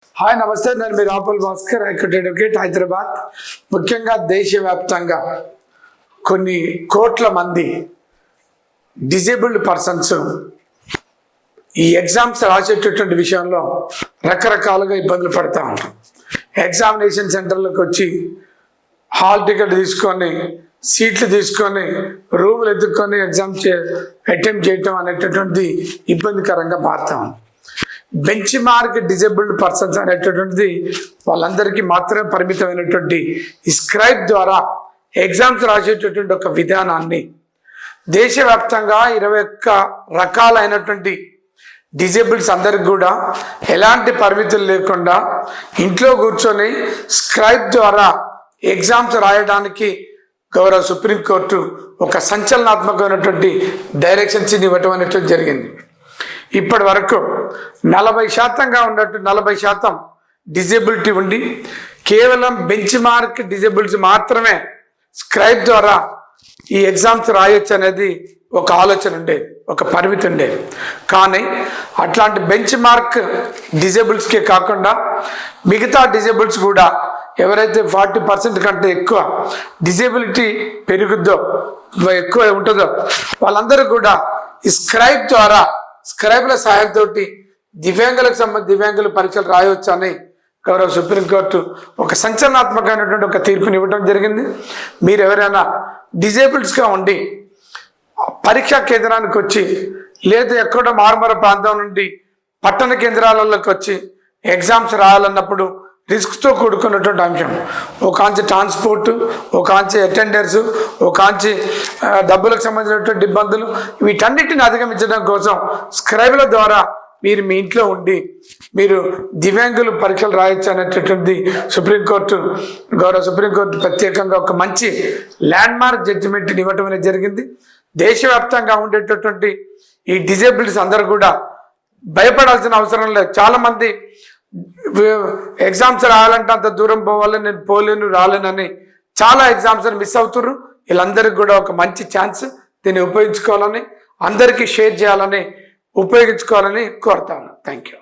Hi నమస్తే, నేను మీ రాపుల్ Bhaskar, high court advocate, Hyderabad. ముఖ్యంగా దేశవ్యాప్తంగా కొన్ని కోట్ల మంది డిజేబుల్డ్ పర్సన్స్ ఈ ఎగ్జామ్స్ రాసేటటువంటి విషయంలో రకరకాలుగా ఇబ్బందులు పడతా ఉంటారు. ఎగ్జామినేషన్ సెంటర్లకు వచ్చి హాల్ టికెట్ తీసుకొని, సీట్లు తీసుకొని, రూములు ఎత్తుక్కొని ఎగ్జామ్ అటెంప్ట్ చేయటం అనేటటువంటిది ఇబ్బందికరంగా మారుతా ఉంది. బెంచ్ మార్క్ డిజేబుల్డ్ పర్సన్స్ అనేటటువంటిది వాళ్ళందరికీ మాత్రమే పరిమితమైనటువంటి స్క్రైబ్ ద్వారా ఎగ్జామ్స్ రాసేటటువంటి ఒక విధానాన్ని దేశవ్యాప్తంగా 21 రకాలైనటువంటి డిజేబుల్స్ అందరికి కూడా ఎలాంటి పరిమితులు లేకుండా ఇంట్లో కూర్చొని స్క్రైబ్ ద్వారా ఎగ్జామ్స్ రాయడానికి గౌరవ సుప్రీంకోర్టు ఒక సంచలనాత్మకమైనటువంటి డైరెక్షన్స్ ఇవ్వటం అనేటువంటి జరిగింది. ఇప్పటి వరకు 40% ఉన్నట్టు 40% డిజేబిలిటీ ఉండి కేవలం బెంచ్ మార్క్ డిజేబుల్స్ మాత్రమే స్క్రైబ్ ద్వారా ఈ ఎగ్జామ్స్ రాయొచ్చు అనేది ఒక ఆలోచన ఉండేది, ఒక పరిమితి ఉండేది. కానీ అట్లాంటి బెంచ్ మార్క్ డిజేబుల్స్కే కాకుండా మిగతా డిజేబుల్స్ కూడా ఎవరైతే 40% కంటే ఎక్కువ డిజేబిలిటీ పెరుగుద్దో, ఎక్కువ ఉంటుందో వాళ్ళందరూ కూడా ఈ స్క్రైబ్ ద్వారా, స్క్రైబ్ల సహాయంతో దివ్యాంగుల పరీక్షలు రాయవచ్చు అని గౌరవ సుప్రీంకోర్టు ఒక సంచలనాత్మకమైనటువంటి ఒక తీర్పుని ఇవ్వడం జరిగింది. మీరు ఎవరైనా డిజేబుల్స్గా ఉండి పరీక్షా కేంద్రానికి వచ్చి, లేదా ఎక్కడో మారుమూల ప్రాంతం నుండి పట్టణ కేంద్రాలలోకి వచ్చి ఎగ్జామ్స్ రాయాలన్నప్పుడు రిస్క్తో కూడుకున్నటువంటి అంశం. ఒక కాంచి ట్రాన్స్పోర్టు, ఒక కాంచి అటెండర్స్, ఒక కాంచి డబ్బులకు సంబంధించినటువంటి ఇబ్బందులు, వీటన్నిటిని అధిగమించడం కోసం స్క్రైబ్ల ద్వారా మీరు మీ ఇంట్లో ఉండి మీరు దివ్యాంగులు పరీక్షలు రాయొచ్చు అనేటటువంటి గౌరవ సుప్రీంకోర్టు ప్రత్యేకంగా ఒక మంచి ల్యాండ్ మార్క్ జడ్జిమెంట్ని ఇవ్వటం అనేది జరిగింది. దేశవ్యాప్తంగా ఉండేటటువంటి ఈ డిజేబిలిటీస్ అందరూ కూడా భయపడాల్సిన అవసరం లేదు. చాలామంది ఎగ్జామ్స్ రాయాలంటే అంత దూరం పోవాలని, నేను పోలేను, రాలేనని చాలా ఎగ్జామ్స్ మిస్ అవుతున్నారు. వీళ్ళందరికీ కూడా ఒక మంచి ఛాన్స్, దీన్ని ఉపయోగించుకోవాలని, అందరికీ షేర్ చేయాలని, ఉపయోగించుకోవాలని కోరుతాను. Thank you.